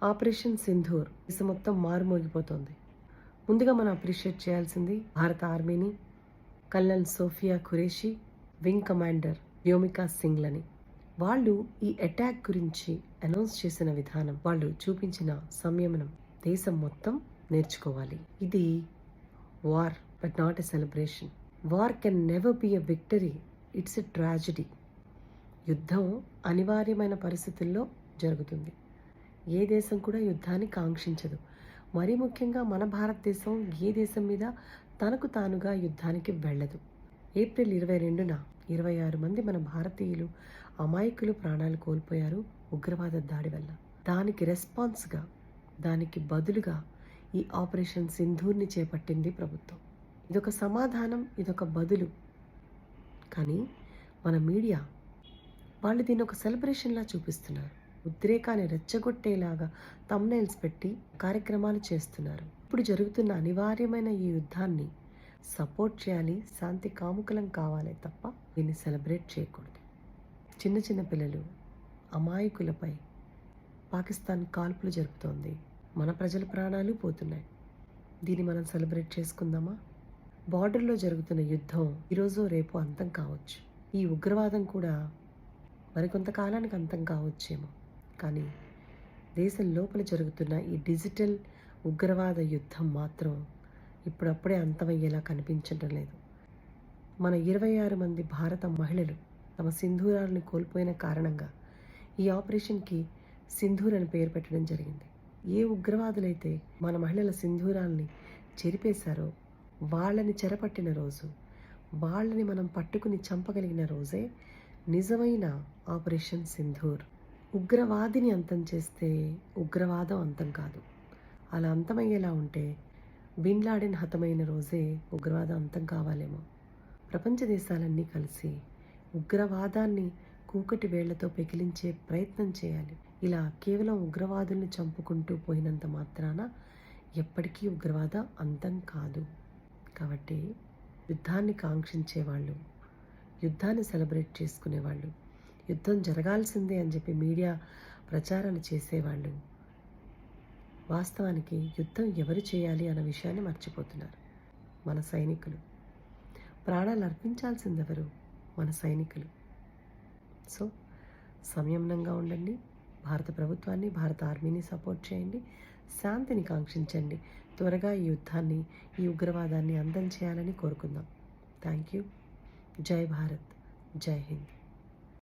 Operation Sindoor దేశం మొత్తం మారుమోగిపోతోంది. ముందుగా మనం అప్రిషియేట్ చేయాల్సింది భారత ఆర్మీని, colonel Sofiya Qureshi, wing commander Vyomika సింగ్లని. వాళ్ళు ఈ అటాక్ గురించి అనౌన్స్ చేసిన విధానం, వాళ్ళు చూపించిన సంయమనం దేశం మొత్తం నేర్చుకోవాలి. ఇది war but not a celebration. War can never be a victory, it's a tragedy. యుద్ధం అనివార్యమైన పరిస్థితుల్లో జరుగుతుంది. ఏ దేశం కూడా యుద్ధాన్ని కాంక్షించదు. మరీ ముఖ్యంగా మన భారతదేశం ఏ దేశం మీద తనకు తానుగా యుద్ధానికి వెళ్ళదు. ఏప్రిల్ 22న 26 మంది మన భారతీయులు అమాయకులు ప్రాణాలు కోల్పోయారు ఉగ్రవాద దాడి వల్ల. దానికి రెస్పాన్స్గా, దానికి బదులుగా ఈ ఆపరేషన్ సింధూర్ని చేపట్టింది ప్రభుత్వం. ఇదొక సమాధానం, ఇదొక బదులు. కానీ మన మీడియా వాళ్ళు దీన్ని ఒక సెలబ్రేషన్లా చూపిస్తున్నారు. ఉద్రేకాన్ని రెచ్చగొట్టేలాగా థంబ్నెయిల్స్ పెట్టి కార్యక్రమాలు చేస్తున్నారు. ఇప్పుడు జరుగుతున్న అనివార్యమైన ఈ యుద్ధాన్ని సపోర్ట్ చేయాలి, శాంతి కాముకులం కావాలే తప్ప దీన్ని సెలబ్రేట్ చేయకూడదు. చిన్న చిన్న పిల్లలు, అమాయకులపై పాకిస్తాన్ కాల్పులు జరుపుతోంది. మన ప్రజల ప్రాణాలు పోతున్నాయి. దీన్ని మనం సెలబ్రేట్ చేసుకుందామా? బార్డర్లో జరుగుతున్న యుద్ధం ఈరోజు రేపు అంతం కావచ్చు. ఈ ఉగ్రవాదం కూడా మరికొంతకాలానికి అంతం కావచ్చేమో. కానీ దేశం లోపల జరుగుతున్న ఈ డిజిటల్ ఉగ్రవాద యుద్ధం మాత్రం ఇప్పుడప్పుడే అంతమయ్యేలా కనిపించడం లేదు. మన 26 మంది భారత మహిళలు తమ సింధూరాలను కోల్పోయిన కారణంగా ఈ ఆపరేషన్కి సింధూర్ అని పేరు పెట్టడం జరిగింది. ఏ ఉగ్రవాదులైతే మన మహిళల సింధూరాల్ని చెరిపేశారో వాళ్ళని చెరపట్టిన రోజు, వాళ్ళని మనం పట్టుకుని చంపగలిగిన రోజే నిజమైన ఆపరేషన్ సింధూర్. ఉగ్రవాదిని అంతం చేస్తే ఉగ్రవాదం అంతం కాదు. అలా అంతమయ్యేలా ఉంటే బిన్ లాడెన్ హతమైన రోజే ఉగ్రవాదం అంతం కావాలేమో. ప్రపంచ దేశాలన్నీ కలిసి ఉగ్రవాదాన్ని కూకటి వేళ్లతో పెకిలించే ప్రయత్నం చేయాలి. ఇలా కేవలం ఉగ్రవాదుల్ని చంపుకుంటూ పోయినంత మాత్రాన ఎప్పటికీ ఉగ్రవాదం అంతం కాదు. కాబట్టి యుద్ధాన్ని కాంక్షించేవాళ్ళు, యుద్ధాన్ని సెలబ్రేట్ చేసుకునేవాళ్ళు, యుద్ధం జరగాల్సిందే అని చెప్పి మీడియా ప్రచారాలు చేసేవాళ్ళు వాస్తవానికి యుద్ధం ఎవరు చేయాలి అన్న విషయాన్ని మర్చిపోతున్నారు. మన సైనికులు. ప్రాణాలు అర్పించాల్సింది ఎవరు? మన సైనికులు. సో సంయమనంగా ఉండండి. భారత ప్రభుత్వాన్ని, భారత ఆర్మీని సపోర్ట్ చేయండి. శాంతిని కాంక్షించండి. త్వరగా ఈ యుద్ధాన్ని, ఈ ఉగ్రవాదాన్ని అంతం చేయాలని కోరుకుందాం. Thank you. జై భారత్, జై హింద్.